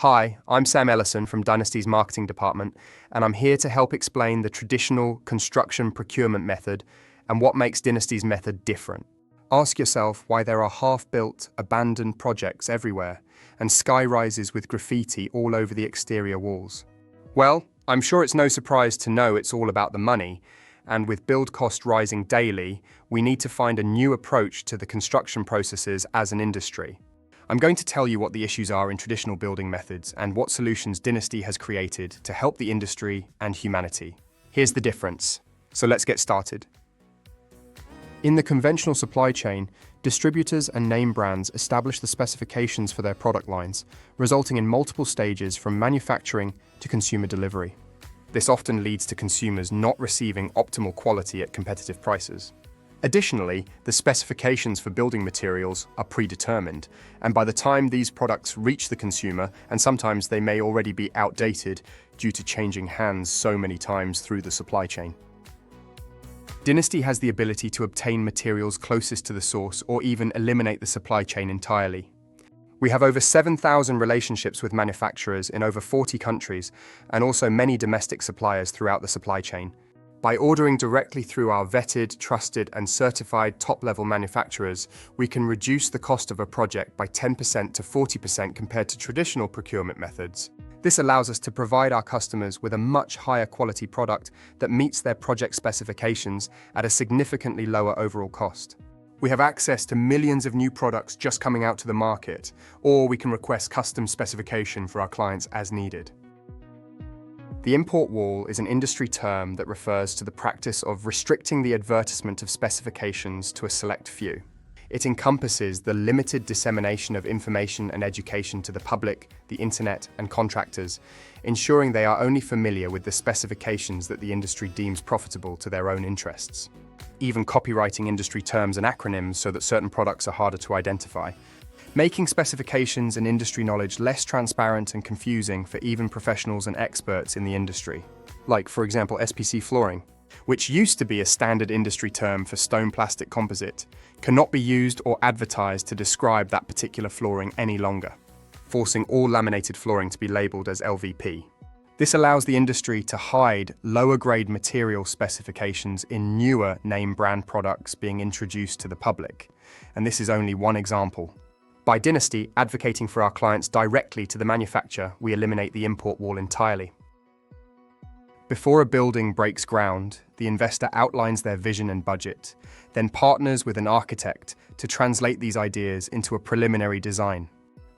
Hi, I'm Sam Ellison from Dynasty's marketing department, and I'm here to help explain the traditional construction procurement method and what makes Dynasty's method different. Ask yourself why there are half-built, abandoned projects everywhere and sky rises with graffiti all over the exterior walls. Well, I'm sure it's no surprise to know it's all about the money, and with build cost rising daily, we need to find a new approach to the construction processes as an industry. I'm going to tell you what the issues are in traditional building methods and what solutions Dynasty has created to help the industry and humanity. Here's the difference. So let's get started. In the conventional supply chain, distributors and name brands establish the specifications for their product lines, resulting in multiple stages from manufacturing to consumer delivery. This often leads to consumers not receiving optimal quality at competitive prices. Additionally, the specifications for building materials are predetermined, and by the time these products reach the consumer, and sometimes they may already be outdated due to changing hands so many times through the supply chain. Dynasty has the ability to obtain materials closest to the source or even eliminate the supply chain entirely. We have over 7,000 relationships with manufacturers in over 40 countries and also many domestic suppliers throughout the supply chain. By ordering directly through our vetted, trusted and certified top-level manufacturers, we can reduce the cost of a project by 10% to 40% compared to traditional procurement methods. This allows us to provide our customers with a much higher quality product that meets their project specifications at a significantly lower overall cost. We have access to millions of new products just coming out to the market, or we can request custom specification for our clients as needed. The import wall is an industry term that refers to the practice of restricting the advertisement of specifications to a select few. It encompasses the limited dissemination of information and education to the public, the internet, and contractors, ensuring they are only familiar with the specifications that the industry deems profitable to their own interests. Even copywriting industry terms and acronyms so that certain products are harder to identify. Making specifications and industry knowledge less transparent and confusing for even professionals and experts in the industry. Like, for example, SPC flooring, which used to be a standard industry term for stone plastic composite, cannot be used or advertised to describe that particular flooring any longer, forcing all laminated flooring to be labeled as LVP. This allows the industry to hide lower-grade material specifications in newer name brand products being introduced to the public, and this is only one example. By Dynasty advocating for our clients directly to the manufacturer, we eliminate the import wall entirely. Before a building breaks ground, the investor outlines their vision and budget, then partners with an architect to translate these ideas into a preliminary design.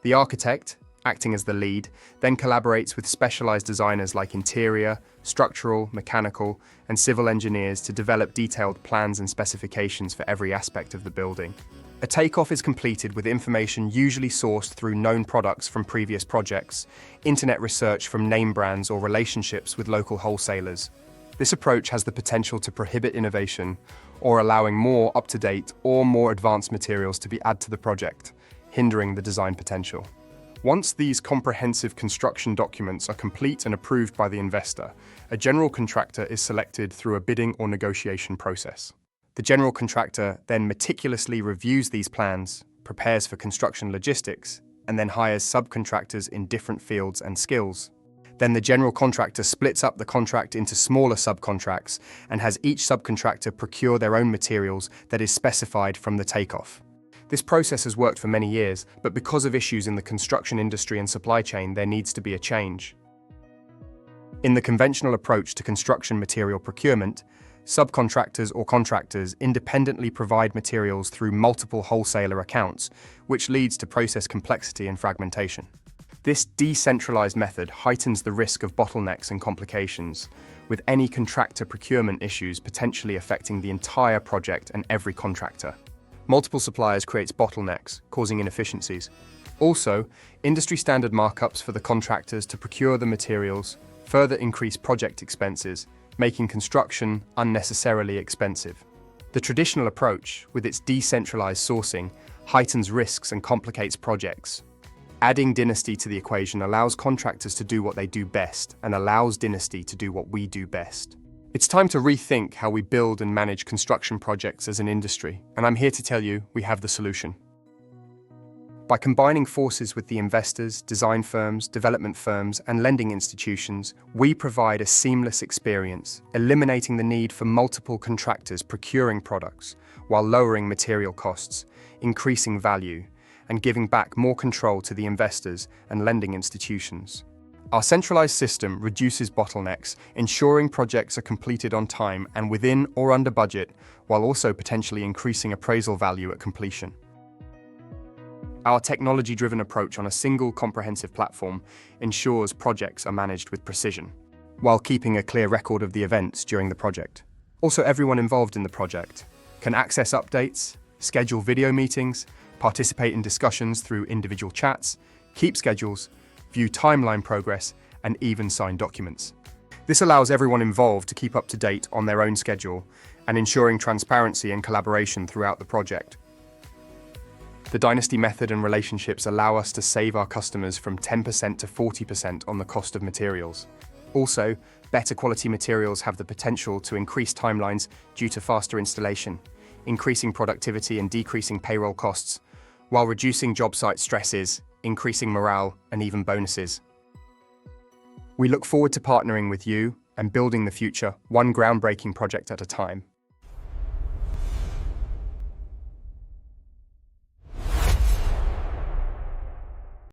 The architect, acting as the lead, then collaborates with specialized designers like interior, structural, mechanical, and civil engineers to develop detailed plans and specifications for every aspect of the building. A takeoff is completed with information usually sourced through known products from previous projects, internet research from name brands or relationships with local wholesalers. This approach has the potential to prohibit innovation or allowing more up-to-date or more advanced materials to be added to the project, hindering the design potential. Once these comprehensive construction documents are complete and approved by the investor, a general contractor is selected through a bidding or negotiation process. The general contractor then meticulously reviews these plans, prepares for construction logistics, and then hires subcontractors in different fields and skills. Then the general contractor splits up the contract into smaller subcontracts and has each subcontractor procure their own materials that is specified from the takeoff. This process has worked for many years, but because of issues in the construction industry and supply chain, there needs to be a change. In the conventional approach to construction material procurement, subcontractors or contractors independently provide materials through multiple wholesaler accounts, which leads to process complexity and fragmentation. This decentralized method heightens the risk of bottlenecks and complications, with any contractor procurement issues potentially affecting the entire project and every contractor. Multiple suppliers creates bottlenecks, causing inefficiencies. Also, industry standard markups for the contractors to procure the materials further increase project expenses, making construction unnecessarily expensive. The traditional approach, with its decentralized sourcing, heightens risks and complicates projects. Adding Dynasty to the equation allows contractors to do what they do best and allows Dynasty to do what we do best. It's time to rethink how we build and manage construction projects as an industry, and I'm here to tell you we have the solution. By combining forces with the investors, design firms, development firms, and lending institutions, we provide a seamless experience, eliminating the need for multiple contractors procuring products, while lowering material costs, increasing value, and giving back more control to the investors and lending institutions. Our centralized system reduces bottlenecks, ensuring projects are completed on time and within or under budget, while also potentially increasing appraisal value at completion. Our technology-driven approach on a single comprehensive platform ensures projects are managed with precision, while keeping a clear record of the events during the project. Also, everyone involved in the project can access updates, schedule video meetings, participate in discussions through individual chats, keep schedules, view timeline progress, and even sign documents. This allows everyone involved to keep up to date on their own schedule and ensuring transparency and collaboration throughout the project. The Dynasty method and relationships allow us to save our customers from 10% to 40% on the cost of materials. Also, better quality materials have the potential to increase timelines due to faster installation, increasing productivity and decreasing payroll costs, while reducing job site stresses, increasing morale, and even bonuses. We look forward to partnering with you and building the future, one groundbreaking project at a time.